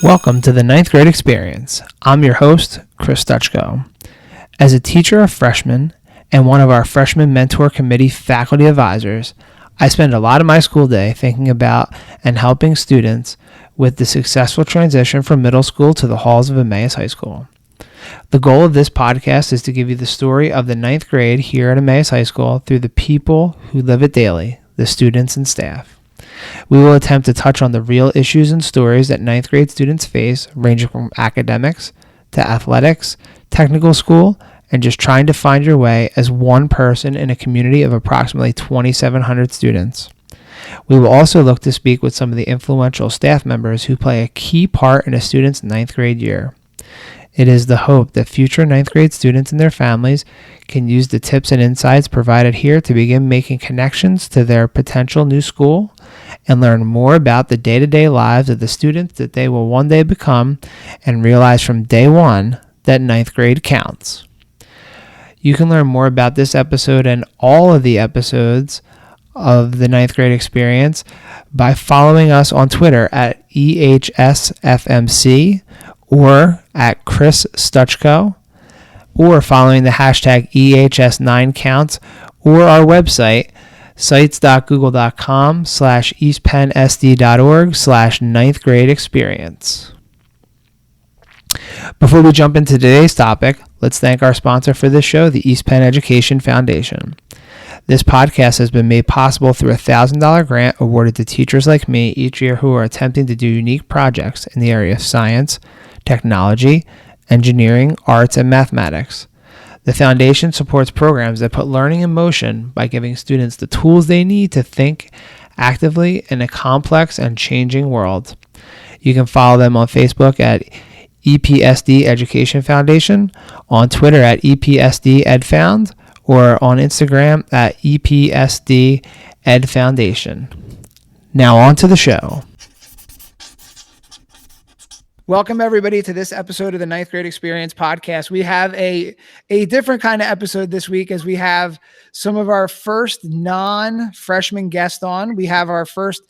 Welcome to the ninth grade experience. I'm your host, Chris Dutchko. As a teacher of freshmen and one of our freshman mentor committee faculty advisors, I spend a lot of my school day thinking about and helping students with the successful transition from middle school to the halls of Emmaus High School. The goal of this podcast is to give you the story of the ninth grade here at Emmaus High School through the people who live it daily, the students and staff. We will attempt to touch on the real issues and stories that ninth grade students face, ranging from academics to athletics, technical school, and just trying to find your way as one person in a community of approximately 2,700 students. We will also look to speak with some of the influential staff members who play a key part in a student's ninth grade year. It is the hope that future ninth grade students and their families can use the tips and insights provided here to begin making connections to their potential new school and learn more about the day-to-day lives of the students that they will one day become and realize from day one that ninth grade counts. You can learn more about this episode and all of the episodes of the ninth grade experience by following us on Twitter at EHSFMC or at Chris Stutchko, or following the hashtag EHS9counts, or our website, sites.google.com/eastpennsd.org/ninth grade experience. Before we jump into today's topic, let's thank our sponsor for this show, the East Penn Education Foundation. This podcast has been made possible through a $1,000 grant awarded to teachers like me each year who are attempting to do unique projects in the area of science, technology, engineering, arts, and mathematics. The foundation supports programs that put learning in motion by giving students the tools they need to think actively in a complex and changing world. You can follow them on Facebook at EPSD Education Foundation, on Twitter at EPSD EdFound, or on Instagram at EPSD Ed Foundation. Now on to the show. Welcome, everybody, to this episode of the Ninth Grade Experience podcast. We have a different kind of episode this week as we have some of our first non-freshman guests on. We have our first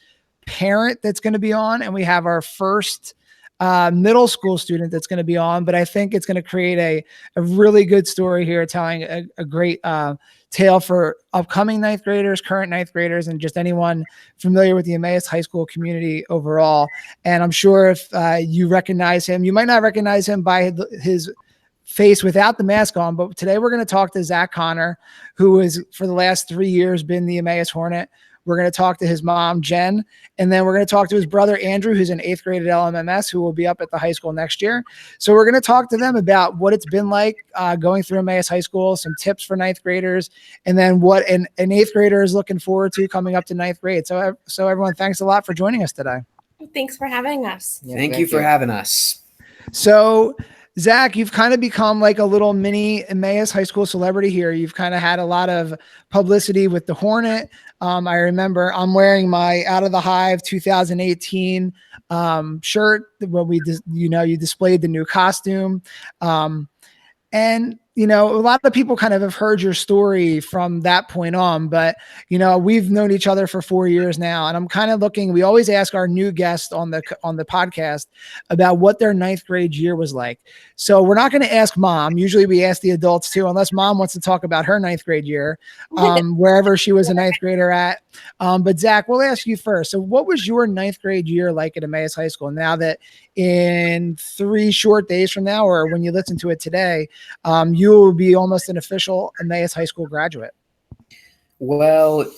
parent that's going to be on, and we have our first middle school student that's going to be on. But I think it's going to create a really good story here, telling a great tale for upcoming ninth graders, current ninth graders, and just anyone familiar with the Emmaus High School community overall. And I'm sure if you recognize him, you might not recognize him by his face without the mask on, but today we're going to talk to Zach Conner, who has for the last 3 years been the Emmaus Hornet. We're going to talk to his mom, Jen, and then we're going to talk to his brother, Andrew, who's in 8th grade at LMMS, who will be up at the high school next year. So we're going to talk to them about what it's been like going through Emmaus High School, some tips for ninth graders, and then what an 8th grader is looking forward to coming up to ninth grade. So everyone, thanks a lot for joining us today. Thanks for having us. Yeah, thank you for having us. So Zach, you've kind of become like a little mini Emmaus High School celebrity here. You've kind of had a lot of publicity with the Hornet. I remember I'm wearing my Out of the Hive 2018 shirt when you displayed the new costume. And, a lot of people kind of have heard your story from that point on, but, we've known each other for 4 years now. And I'm kind of we always ask our new guests on the podcast about what their ninth grade year was like. So we're not going to ask mom. Usually we ask the adults too, unless mom wants to talk about her ninth grade year, wherever she was a ninth grader at. But Zach, we'll ask you first. So what was your ninth grade year like at Emmaus High School? Now that in 3 short days from now, or when you listen to it today, you will be almost an official Emmaus High School graduate. Well,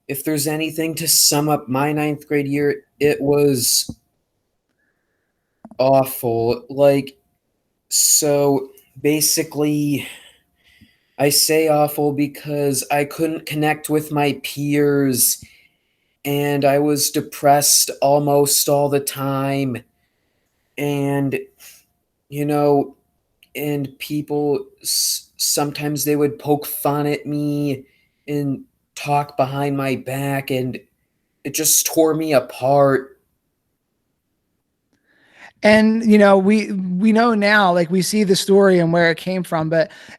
if there's anything to sum up my ninth grade year, it was awful. So basically, I say awful because I couldn't connect with my peers and I was depressed almost all the time. And, and people, sometimes they would poke fun at me and talk behind my back, and it just tore me apart. And, you know, we know now, like we see the story and where it came from,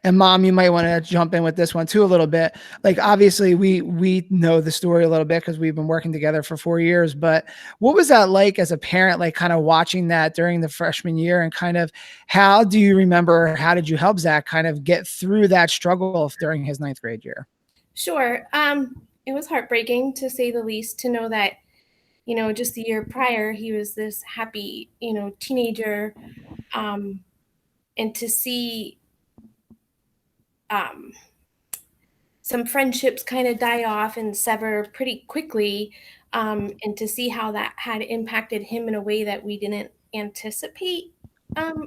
and Mom, you might want to jump in with this one too, a little bit. Like, obviously we know the story a little bit because we've been working together for 4 years, but what was that like as a parent, like kind of watching that during the freshman year, and kind of how do you remember, how did you help Zach kind of get through that struggle during his 9th grade year? Sure. It was heartbreaking to say the least to know that, just the year prior, he was this happy, teenager. And to see um, some friendships kind of die off and sever pretty quickly, and to see how that had impacted him in a way that we didn't anticipate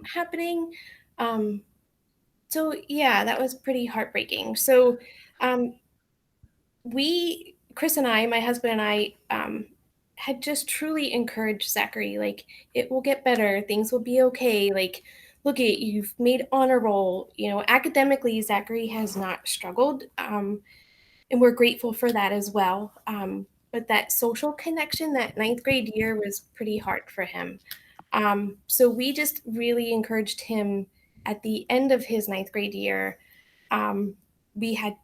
happening. Um, so yeah, that was pretty heartbreaking. So um, Chris and I, my husband and I, had just truly encouraged Zachary, like, it will get better, things will be okay. Like, look at, you've made honor roll. Academically, Zachary has not struggled, and we're grateful for that as well. But that social connection, that 9th grade year, was pretty hard for him. So we just really encouraged him at the end of his 9th grade year. We had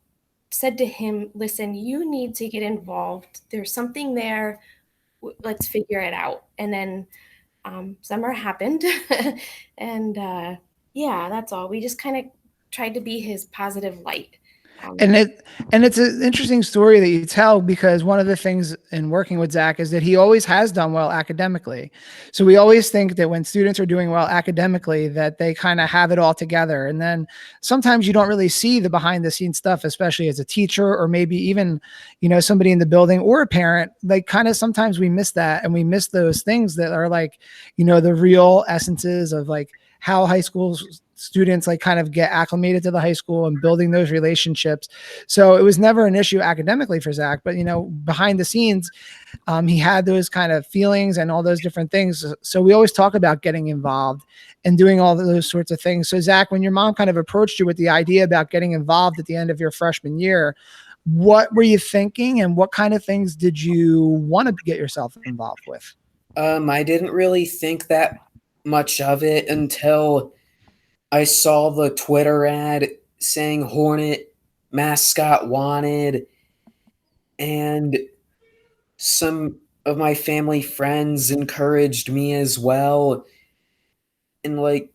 said to him, listen, you need to get involved. There's something there. Let's figure it out. And then summer happened. And yeah, that's all. We just kind of tried to be his positive light. And it's an interesting story that you tell, because one of the things in working with Zach is that he always has done well academically. So we always think that when students are doing well academically, that they kind of have it all together. And then sometimes you don't really see the behind the scenes stuff, especially as a teacher, or maybe even, somebody in the building or a parent. Like, kind of sometimes we miss that, and we miss those things that are like, the real essences of like how high school students like kind of get acclimated to the high school and building those relationships. So it was never an issue academically for Zach, but behind the scenes, he had those kind of feelings and all those different things. So we always talk about getting involved and doing all those sorts of things. So Zach, when your mom kind of approached you with the idea about getting involved at the end of your freshman year, what were you thinking, and what kind of things did you want to get yourself involved with? I didn't really think that much of it until I saw the Twitter ad saying Hornet mascot wanted, and some of my family friends encouraged me as well. And like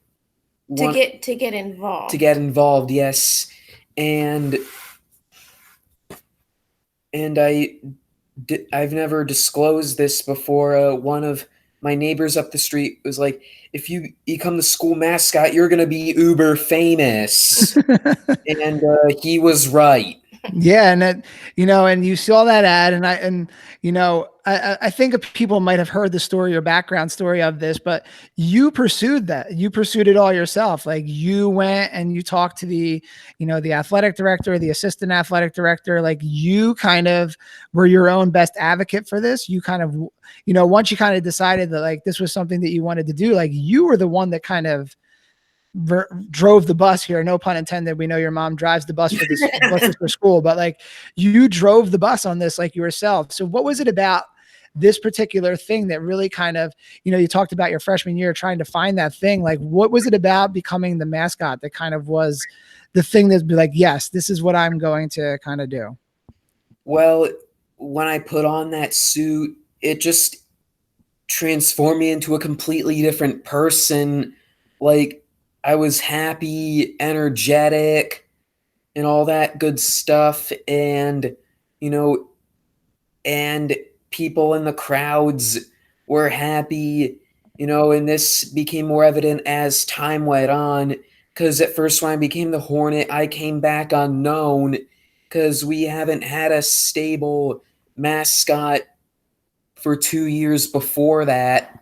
to get involved. To get involved, yes. And I've never disclosed this before. One of my neighbors up the street was like, if you become the school mascot, you're going to be uber famous. And he was right. Yeah. And that, and you saw that ad, and I think people might have heard the story or background story of this, but you pursued that. You pursued it all yourself. Like, you went and you talked to the athletic director, the assistant athletic director. Like, you kind of were your own best advocate for this. You kind of, once you kind of decided that like this was something that you wanted to do, like, you were the one that kind of drove the bus here. No pun intended. We know your mom drives the bus for this buses for school, but like, you drove the bus on this like yourself. So what was it about this particular thing that really kind of, you talked about your freshman year trying to find that thing? Like, what was it about becoming the mascot that kind of was the thing that'd be like, yes, this is what I'm going to kind of do? Well, when I put on that suit, it just transformed me into a completely different person. Like, I was happy, energetic, and all that good stuff. And, and people in the crowds were happy, and this became more evident as time went on. Because at first, when I became the Hornet, I came back unknown, because we haven't had a stable mascot for 2 years before that.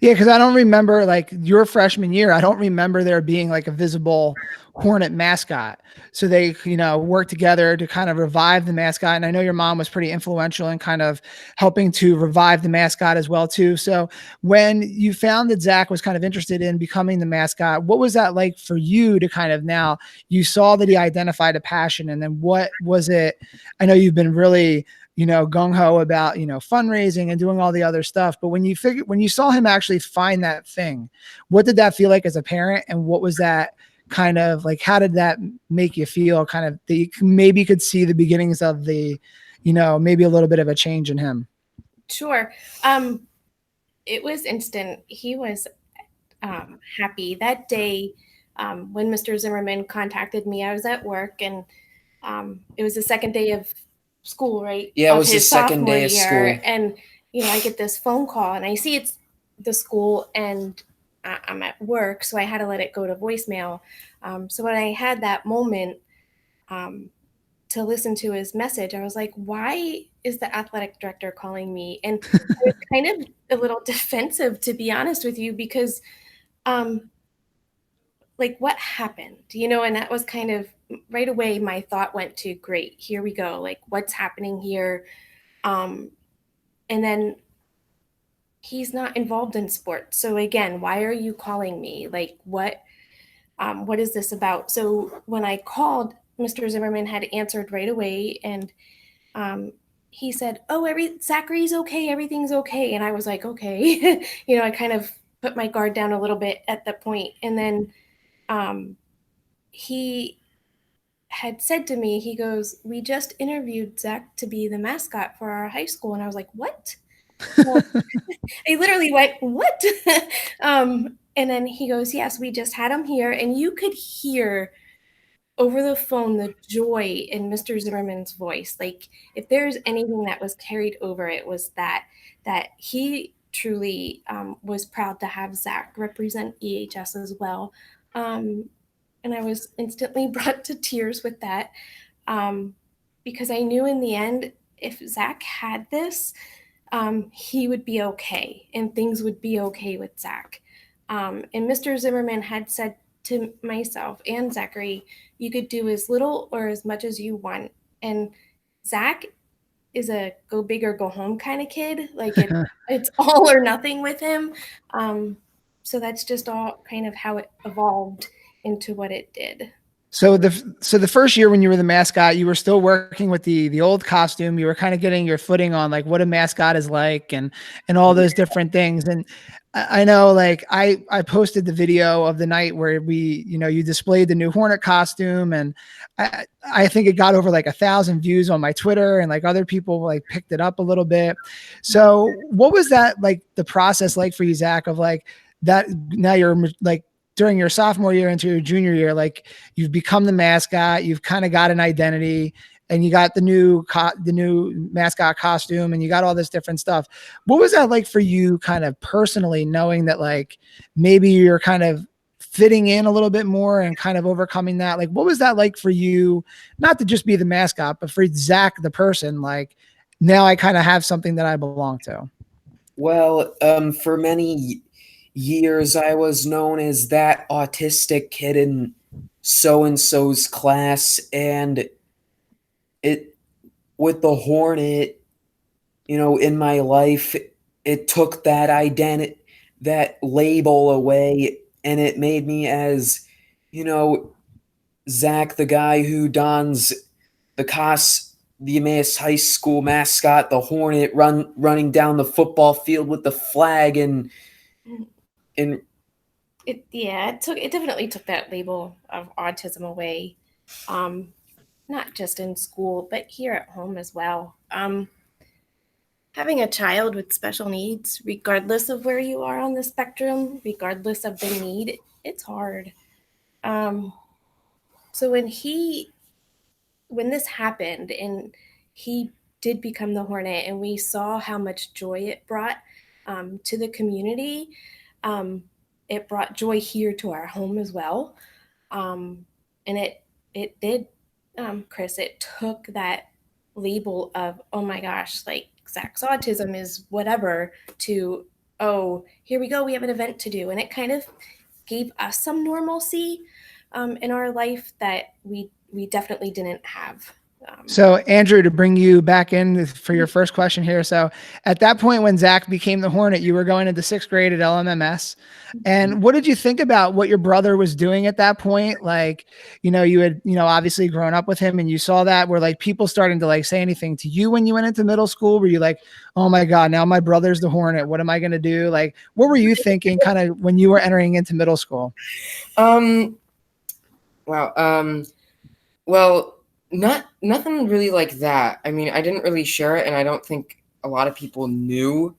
Yeah, because I don't remember, like, your freshman year, I don't remember there being like a visible Hornet mascot. So they, worked together to kind of revive the mascot. And I know your mom was pretty influential in kind of helping to revive the mascot as well too. So when you found that Zach was kind of interested in becoming the mascot, what was that like for you to kind of, now you saw that he identified a passion, and then what was it? I know you've been really, gung ho about, fundraising and doing all the other stuff. But when you saw him actually find that thing, what did that feel like as a parent? And what was that kind of like, how did that make you feel kind of that you maybe could see the beginnings of the, maybe a little bit of a change in him? Sure. It was instant. He was happy that day. When Mr. Zimmerman contacted me, I was at work, and it was the second day of school, right? Yeah, it of was the his second sophomore day of year. school. And, I get this phone call, and I see it's the school, and I'm at work, so I had to let it go to voicemail. So when I had that moment to listen to his message, I was like, why is the athletic director calling me? And I was kind of a little defensive, to be honest with you, because like, what happened? And that was kind of right away my thought went to, great, here we go. Like, what's happening here? And then he's not involved in sports. So again, why are you calling me? Like, what is this about? So when I called, Mr. Zimmerman had answered right away, and he said, "Oh, Zachary's okay, everything's okay." And I was like, okay. I kind of put my guard down a little bit at that point. And then he had said to me, he goes, "We just interviewed Zach to be the mascot for our high school." And I was like, what? Well, I literally went, what? And then he goes, "Yes, we just had him here." And you could hear over the phone the joy in Mr. Zimmerman's voice. Like, if there's anything that was carried over, it was that he truly was proud to have Zach represent EHS as well. And I was instantly brought to tears with that, because I knew in the end, if Zach had this, he would be okay, and things would be okay with Zach. And Mr. Zimmerman had said to myself and Zachary, you could do as little or as much as you want. And Zach is a go big or go home kind of kid. Like, it's all or nothing with him. So that's just all kind of how it evolved into what it did. So the first year when you were the mascot, you were still working with the old costume. You were kind of getting your footing on like what a mascot is like and all those different things. And I know, like I posted the video of the night where you displayed the new Hornet costume, and I think it got over like 1,000 views on my Twitter, and like other people like picked it up a little bit. So what was that like the process like for you, Zach, of like that now you're like during your sophomore year into your junior year, like you've become the mascot, you've kind of got an identity, and you got the new mascot costume, and you got all this different stuff. What was that like for you kind of personally, knowing that like maybe you're kind of fitting in a little bit more and kind of overcoming that? Like, what was that like for you, not to just be the mascot, but for Zach, the person, like now I kind of have something that I belong to? Well, for many years, I was known as that autistic kid in so-and-so's class, and it with the Hornet, in my life, it took that identity, that label away, and it made me as, Zach, the guy who dons the Emmaus High School mascot, the Hornet, running down the football field with the flag, and it definitely took that label of autism away, not just in school, but here at home as well. Having a child with special needs, regardless of where you are on the spectrum, regardless of the need, it's hard. So when this happened and he did become the Hornet, and we saw how much joy it brought to the community, it brought joy here to our home as well. And it did, Chris, it took that label of, oh my gosh, like Zach's autism is whatever, to, oh, here we go, we have an event to do. And it kind of gave us some normalcy in our life that we definitely didn't have. So, Andrew, to bring you back in for your first question here. So, at that point when Zach became the Hornet, you were going into 6th grade at LMMS. And what did you think about what your brother was doing at that point? Like, you had, obviously grown up with him and you saw that. Were like people starting to like say anything to you when you went into middle school? Were you like, oh my God, now my brother's the Hornet. What am I going to do? Like, what were you thinking kind of when you were entering into middle school? Wow. Well, nothing really like that. I mean, I didn't really share it, and I don't think a lot of people knew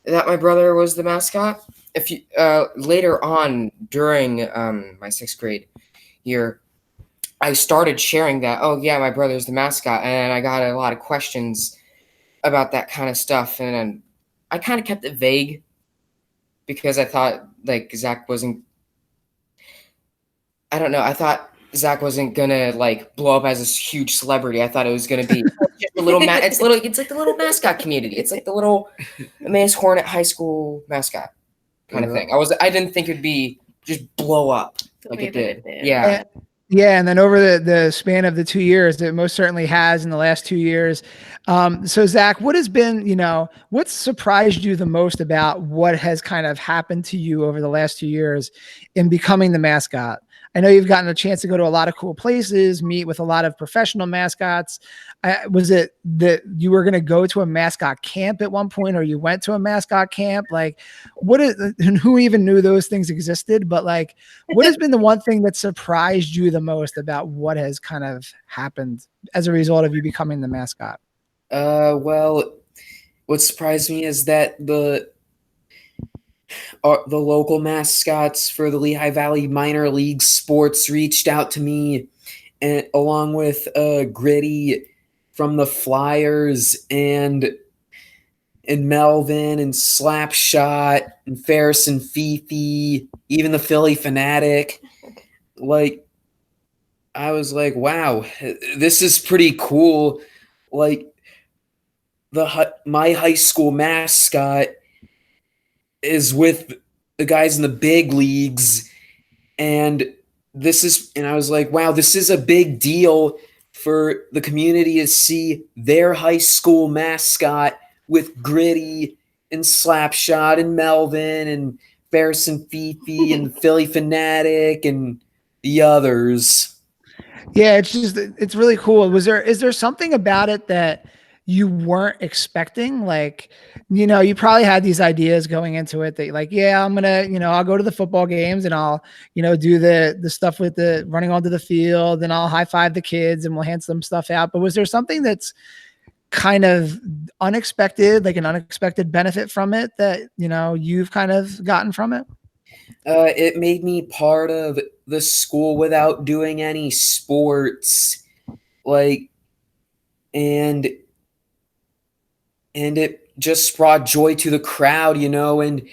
that my brother was the mascot. If you later on during my 6th grade year, I started sharing that. Oh yeah, my brother's the mascot, and I got a lot of questions about that kind of stuff, and I kind of kept it vague because I thought like Zach wasn't. I don't know. I thought Zach wasn't gonna like blow up as this huge celebrity. I thought it was gonna be just a little it's like the little mascot community. It's like the little Emmaus High School mascot kind of thing. I didn't think it'd be just blow up like it did. Yeah. Yeah, and then over the span of the 2 years, it most certainly has in the last 2 years. So Zach, what has been, what's surprised you the most about what has kind of happened to you over the last 2 years in becoming the mascot? I know you've gotten a chance to go to a lot of cool places, meet with a lot of professional mascots. Was it that you were going to go to a mascot camp at one point, or you went to a mascot camp? Like, and who even knew those things existed? But like, what has been the one thing that surprised you the most about what has kind of happened as a result of you becoming the mascot? Well, what surprised me is that the local mascots for the Lehigh Valley minor league sports reached out to me, and along with Gritty from the Flyers and Melvin and Slapshot and Ferris and Fifi, even the Philly Fanatic. Like, I was like, wow, this is pretty cool. Like, my high school mascot is with the guys in the big leagues, and I was like, wow, this is a big deal for the community to see their high school mascot with Gritty and Slapshot and Melvin and Ferris and Fifi and Philly Fanatic and the others. Yeah, it's really cool. Is there something about it that you weren't expecting? Like, you probably had these ideas going into it that you're like, yeah, I'm going to, I'll go to the football games and I'll, do the stuff with the running onto the field and I'll high five the kids and we'll hand some stuff out. But was there something that's kind of unexpected, like an unexpected benefit from it that, you've kind of gotten from it? It made me part of the school without doing any sports, like, and it just brought joy to the crowd, and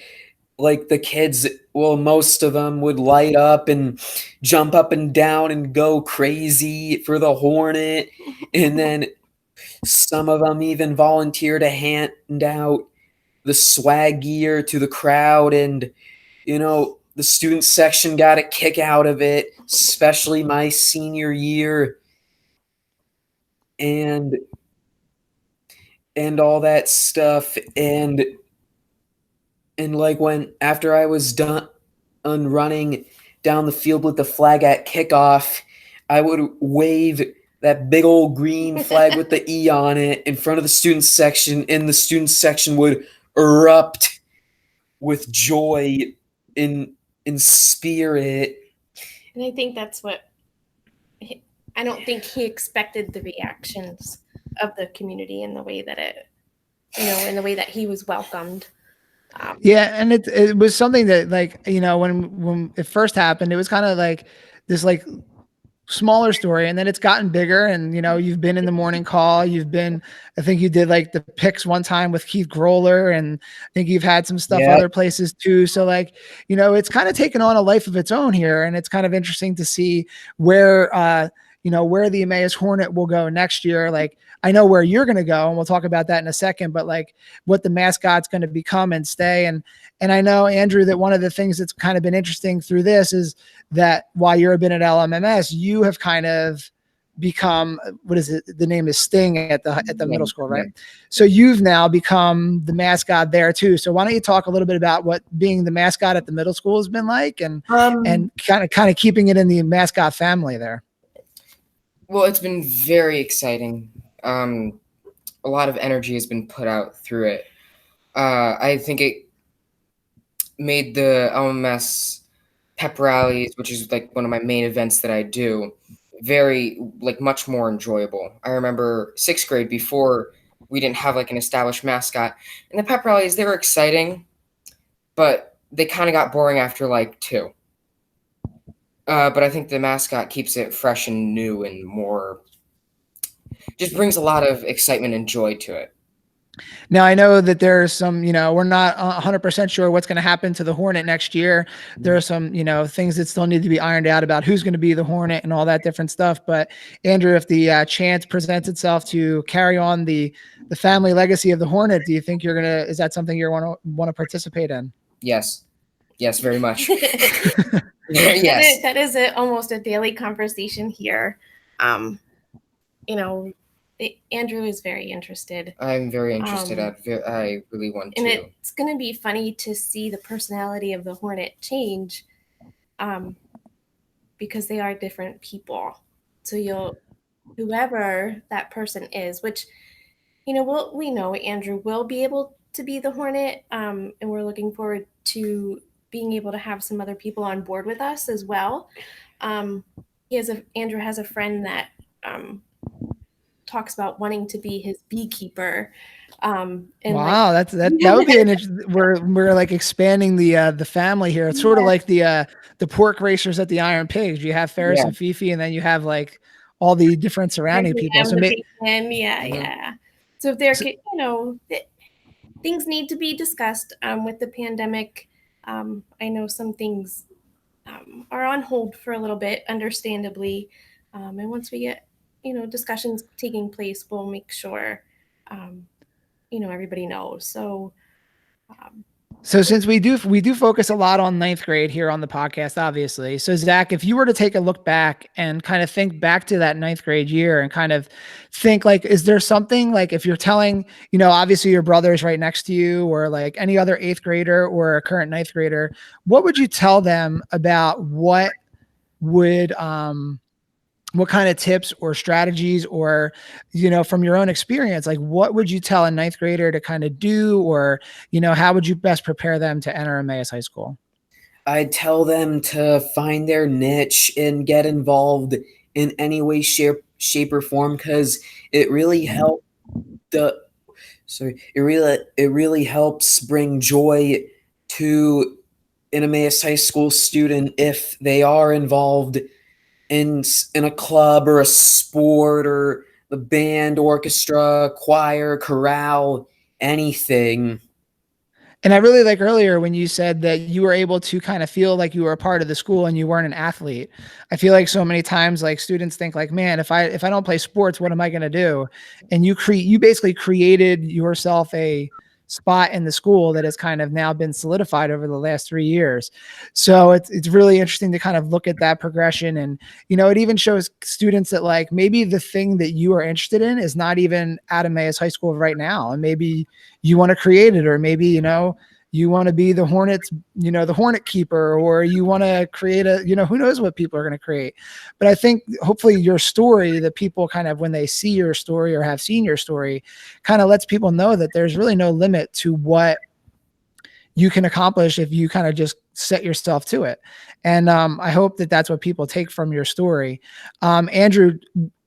like the kids, well, most of them would light up and jump up and down and go crazy for the Hornet. And then some of them even volunteer to hand out the swag gear to the crowd. And, the student section got a kick out of it, especially my senior year. And all that stuff. And like after I was done running down the field with the flag at kickoff, I would wave that big old green flag with the E on it in front of the student section, and the student section would erupt with joy in spirit. And I think that's what I don't think he expected the reactions of the community in the way that in the way that he was welcomed. Yeah, and it was something that, like, when it first happened, it was kind of like this like smaller story, and then it's gotten bigger, and you've been in the morning call, I think you did like the picks one time with Keith Groller, and I think you've had some stuff other places too. So like, it's kind of taken on a life of its own here, and it's kind of interesting to see where where the Emmaus Hornet will go next year. Like, I know where you're going to go, and we'll talk about that in a second, but like what the mascot's going to become and stay. And I know, Andrew, that one of the things that's kind of been interesting through this is that while you've been at LMMS, you have kind of become, what is it? The name is Sting at the middle school, right? Yeah. So you've now become the mascot there too. So why don't you talk a little bit about what being the mascot at the middle school has been like, and kind of keeping it in the mascot family there. Well, it's been very exciting. A lot of energy has been put out through it. I think it made the LMS pep rallies, which is like one of my main events that I do, very like much more enjoyable. I remember 6th grade, before we didn't have like an established mascot, and the pep rallies, they were exciting, but they kind of got boring after like 2. But I think the mascot keeps it fresh and new and more, just brings a lot of excitement and joy to it. Now, I know that there's some, we're not 100% sure what's going to happen to the Hornet next year. There are some, things that still need to be ironed out about who's going to be the Hornet and all that different stuff. But Andrew, if the chance presents itself to carry on the family legacy of the Hornet, do you think is that something you want to participate in? Yes, very much. Yes. That is almost a daily conversation here. Andrew is very interested. I'm very interested. I really want to. And it's going to be funny to see the personality of the Hornet change, because they are different people. So whoever that person is, which, we know Andrew will be able to be the Hornet, and we're looking forward to being able to have some other people on board with us as well. Andrew has a friend that talks about wanting to be his beekeeper. Wow, that would be we're like expanding the family here. It's sort of like the pork racers at the Iron Pigs. You have Ferris and Fifi, and then you have like all the different surrounding people. So So if there, things need to be discussed with the pandemic. I know some things are on hold for a little bit, understandably, and once we get discussions taking place, we'll make sure everybody knows. So since we do focus a lot on 9th grade here on the podcast, obviously. So Zach, if you were to take a look back and kind of think back to that 9th grade year and kind of think like, is there something like, if you're telling, obviously your brother is right next to you, or like any other 8th grader or a current 9th grader, what would you tell them about what kind of tips or strategies, or, from your own experience, like what would you tell a 9th grader to kind of do, or, how would you best prepare them to enter Emmaus High School? I'd tell them to find their niche and get involved in any way, shape or form, because it really helps it really helps bring joy to an Emmaus High School student if they are involved in a club or a sport or the band, orchestra, choir, chorale, anything. And I really like earlier when you said that you were able to kind of feel like you were a part of the school and you weren't an athlete. I feel like so many times like students think like, man, if I don't play sports, what am I going to do? And you basically created yourself a spot in the school that has kind of now been solidified over the last 3 years. So it's really interesting to kind of look at that progression. And, it even shows students that like, maybe the thing that you are interested in is not even at Emmaus High School right now. And maybe you want to create it, or maybe, you want to be the Hornets, the Hornet keeper, or you want to create who knows what people are going to create. But I think hopefully your story, that people kind of, when they see your story or have seen your story, kind of lets people know that there's really no limit to what you can accomplish if you kind of just set yourself to it. And I hope that that's what people take from your story. Andrew,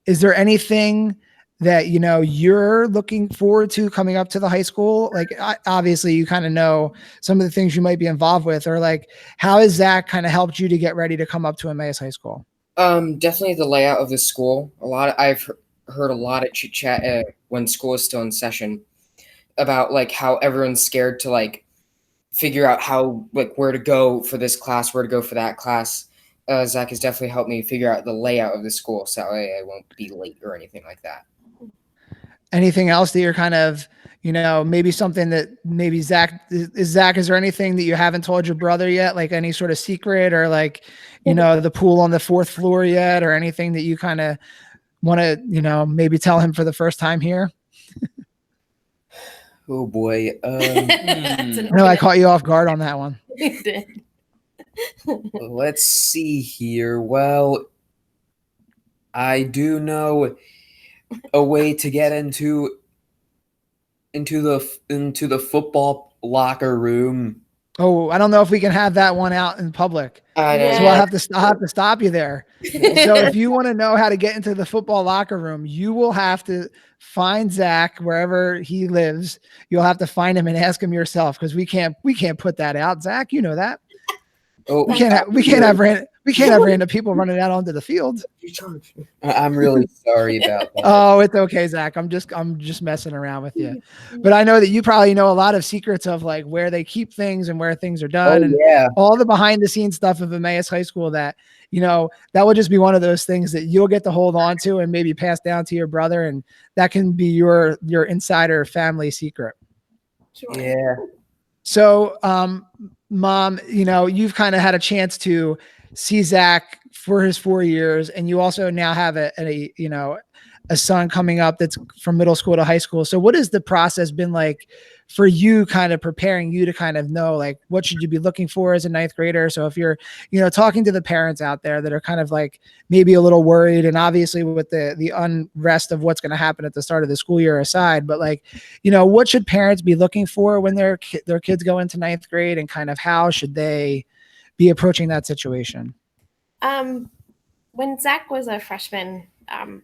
is there anything that, you're looking forward to coming up to the high school? Like, obviously you kind of know some of the things you might be involved with, or like, how has that kind of helped you to get ready to come up to Emmaus High School? Definitely the layout of the school. I've heard a lot of chit chat when school is still in session about like how everyone's scared to like figure out how, like, where to go for this class, where to go for that class. Zach has definitely helped me figure out the layout of the school, so I won't be late or anything like that. Anything else that you're kind of, maybe something that maybe Zach, is there anything that you haven't told your brother yet? Like any sort of secret, or like, the pool on the 4th floor yet, or anything that you kind of want to, maybe tell him for the first time here? Oh boy. That's an No, I open- caught you off guard on that one. You did. Let's see here. Well, I do know a way to get into the football locker room. Oh, I don't know if we can have that one out in public. I don't So know. I'll have to stop you there. So if you want to know how to get into the football locker room, you will have to find Zach wherever he lives. You'll have to find him and ask him yourself, because we can't put that out. Zach, you know that. Oh, We can't have random people running out onto the field. I'm really sorry about that. Oh, it's okay, Zach. I'm just messing around with you. But I know that you probably know a lot of secrets of like where they keep things and where things are done, and Yeah. all the behind the scenes stuff of Emmaus High School that, that would just be one of those things that you'll get to hold on to and maybe pass down to your brother. And that can be your insider family secret. Sure. Yeah. So, Mom, you've kind of had a chance to see Zach for his 4 years, and you also now have a son coming up that's from middle school to high school. So what has the process been like for you, kind of preparing you to kind of know, like, what should you be looking for as a ninth grader? So if you're, talking to the parents out there that are kind of like maybe a little worried, and obviously with the unrest of what's going to happen at the start of the school year aside, but like, what should parents be looking for when their kids go into ninth grade, and kind of how should they be approaching that situation? When Zach was a freshman, I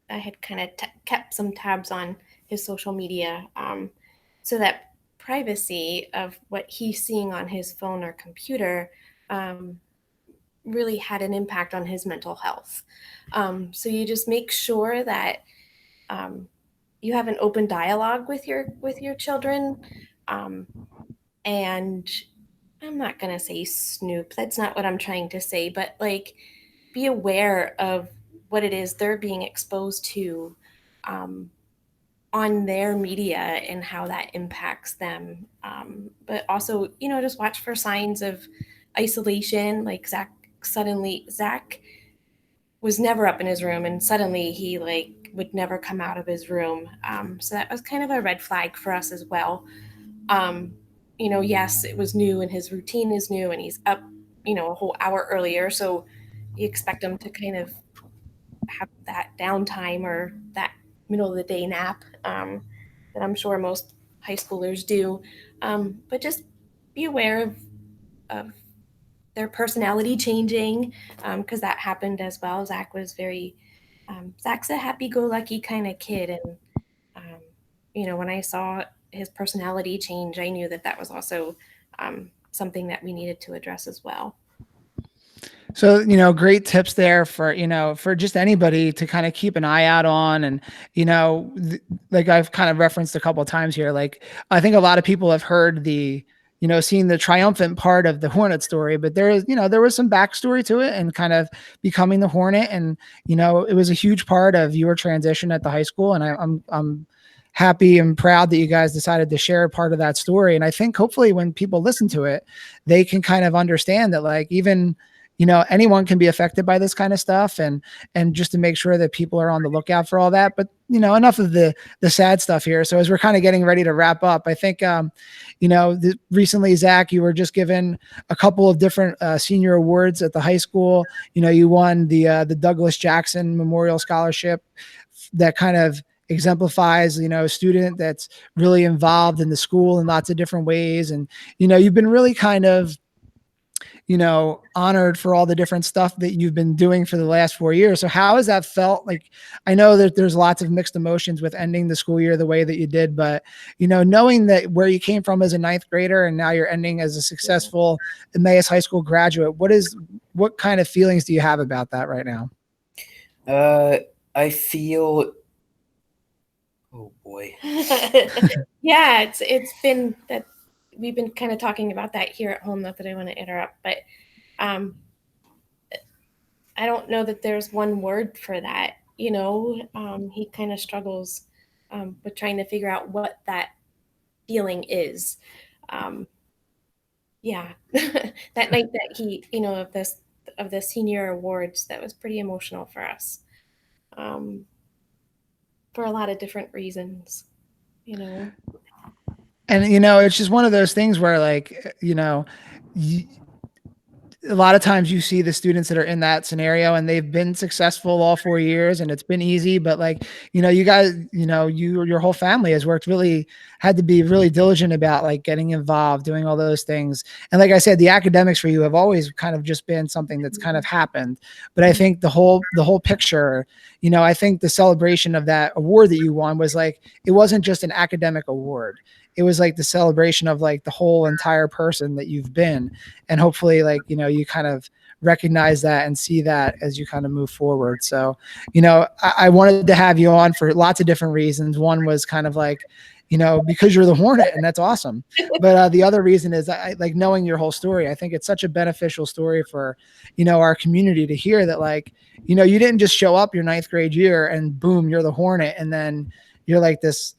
had kind of kept some tabs on his social media, so that privacy of what he's seeing on his phone or computer really had an impact on his mental health. So you just make sure that you have an open dialogue with your children, and I'm not going to say snoop. That's not what I'm trying to say, but like be aware of what it is they're being exposed to on their media and how that impacts them. But also, just watch for signs of isolation. Like Zach was never up in his room, and suddenly he would never come out of his room. So that was kind of a red flag for us as well. Yes, it was new and his routine is new and he's up, a whole hour earlier. So you expect him to kind of have that downtime or that middle of the day nap that I'm sure most high schoolers do. But just be aware of their personality changing, because that happened as well. Zach's a happy-go-lucky kind of kid. And, when I saw his personality change, I knew that was also something that we needed to address as well. So, great tips there for just anybody to kind of keep an eye out on. And, like I've kind of referenced a couple of times here, like I think a lot of people have heard seen the triumphant part of the Hornet story, but there was some backstory to it and kind of becoming the Hornet. And, it was a huge part of your transition at the high school. And I'm happy and proud that you guys decided to share part of that story. And I think hopefully when people listen to it, they can kind of understand that, like, even, anyone can be affected by this kind of stuff, and just to make sure that people are on the lookout for all that. But, enough of the sad stuff here. So as we're kind of getting ready to wrap up, I think, recently, Zach, you were just given a couple of different senior awards at the high school. You won the Douglas Jackson Memorial Scholarship that kind of exemplifies, a student that's really involved in the school in lots of different ways. And, you've been really kind of, honored for all the different stuff that you've been doing for the last 4 years. So how has that felt? Like, I know that there's lots of mixed emotions with ending the school year the way that you did, but, knowing that where you came from as a ninth grader and now you're ending as a successful Emmaus High School graduate, what kind of feelings do you have about that right now? I feel, oh boy. Yeah, it's been that we've been kind of talking about that here at home. Not that I want to interrupt, but I don't know that there's one word for that. He kind of struggles with trying to figure out what that feeling is. Yeah, that night that he, of the senior awards, that was pretty emotional for us. for a lot of different reasons, you know. And, it's just one of those things where like, a lot of times you see the students that are in that scenario and they've been successful all 4 years and it's been easy, but like, you guys, your whole family has had to be really diligent about like getting involved, doing all those things. And like I said, the academics for you have always kind of just been something that's kind of happened. But I think the whole picture, I think the celebration of that award that you won was like, it wasn't just an academic award. It was like the celebration of like the whole entire person that you've been. And hopefully like, you kind of recognize that and see that as you kind of move forward. So, I wanted to have you on for lots of different reasons. One was kind of like, because you're the Hornet and that's awesome. But the other reason is I like knowing your whole story. I think it's such a beneficial story for, our community to hear that like, you didn't just show up your 9th grade year and boom, you're the Hornet. And then you're like this,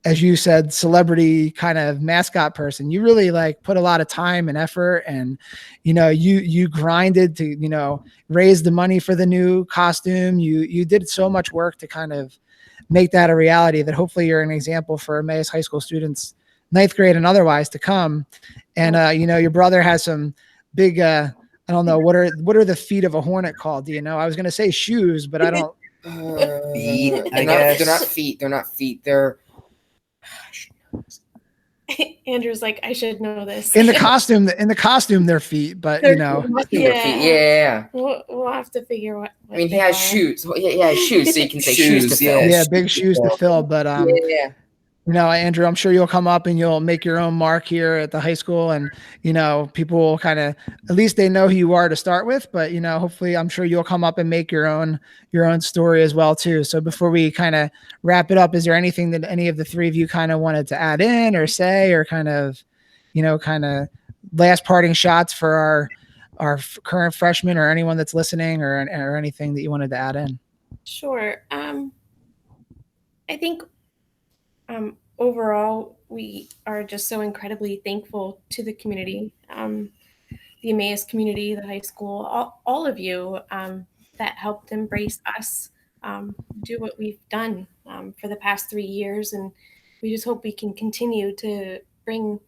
as you said, celebrity kind of mascot person. You really like put a lot of time and effort and, you grinded to, raise the money for the new costume. You did so much work to kind of make that a reality that hopefully you're an example for Emmaus High School students, 9th grade and otherwise to come. And, your brother has some big, I don't know, what are the feet of a Hornet called? Do you know? I was going to say shoes, but I don't. Feet, I They're guess. not feet. They're not feet. They're Andrew's like, I should know this. In the costume, their feet, but Yeah. Yeah. We'll have to figure what I mean, he they has are. shoes. Well, yeah, he has shoes, so you can say shoes to Shoes, fill. yeah, big shoes to fill. But Yeah. Andrew, I'm sure you'll come up and you'll make your own mark here at the high school, and people will kind of, at least they know who you are to start with. But hopefully, I'm sure you'll come up and make your own story as well too. So before we kind of wrap it up, is there anything that any of the three of you kind of wanted to add in or say, or kind of last parting shots for our current freshmen or anyone that's listening, or anything that you wanted to add in? Sure. I think overall, we are just so incredibly thankful to the community, the Emmaus community, the high school, all of you that helped embrace us, do what we've done for the past 3 years. And we just hope we can continue to bring,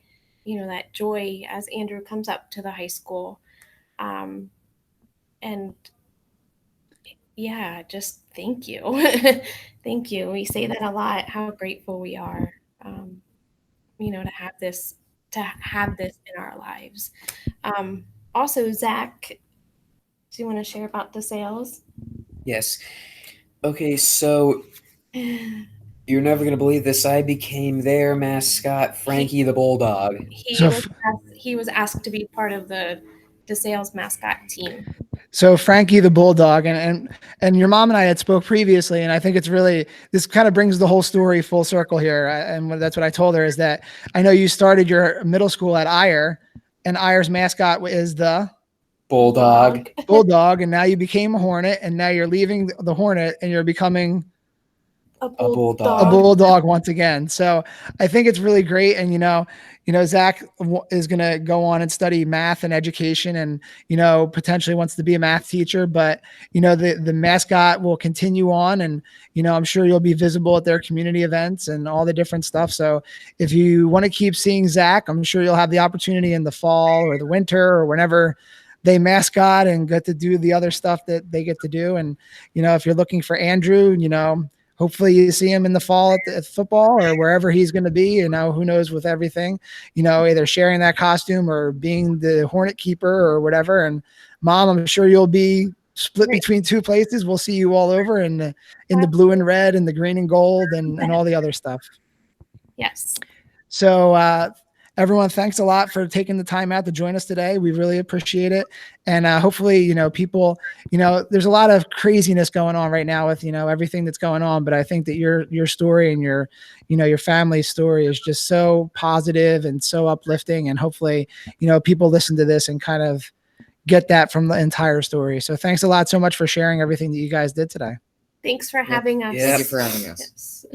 that joy as Andrew comes up to the high school. And yeah, just thank you. Thank you. We say that a lot, how grateful we are, to have this in our lives. Also, Zach, do you want to share about the sales? Yes. Okay, so you're never going to believe this. I became their mascot, Frankie the Bulldog. He was asked to be part of the sales mascot team. So Frankie the Bulldog, and your mom and I had spoke previously, and I think it's really, this kind of brings the whole story full circle here. And that's what I told her, is that I know you started your middle school at Eyre, and Eyre's mascot is the Bulldog. And now you became a Hornet, and now you're leaving the Hornet and you're becoming a bulldog. A bulldog once again. So I think it's really great. And, Zach is going to go on and study math and education and, potentially wants to be a math teacher, but, the mascot will continue on, and, I'm sure you'll be visible at their community events and all the different stuff. So if you want to keep seeing Zach, I'm sure you'll have the opportunity in the fall or the winter or whenever they mascot and get to do the other stuff that they get to do. And, if you're looking for Andrew, hopefully you see him in the fall at football or wherever he's going to be. Who knows with everything, either sharing that costume or being the Hornet keeper or whatever. And Mom, I'm sure you'll be split between two places. We'll see you all over in the blue and red and the green and gold and all the other stuff. Yes. So, everyone, thanks a lot for taking the time out to join us today. We really appreciate it. And hopefully, people, there's a lot of craziness going on right now with, everything that's going on. But I think that your story and your family's story is just so positive and so uplifting. And hopefully, people listen to this and kind of get that from the entire story. So thanks a lot so much for sharing everything that you guys did today. Thanks for having us. Yeah. Thank you for having us. Yes.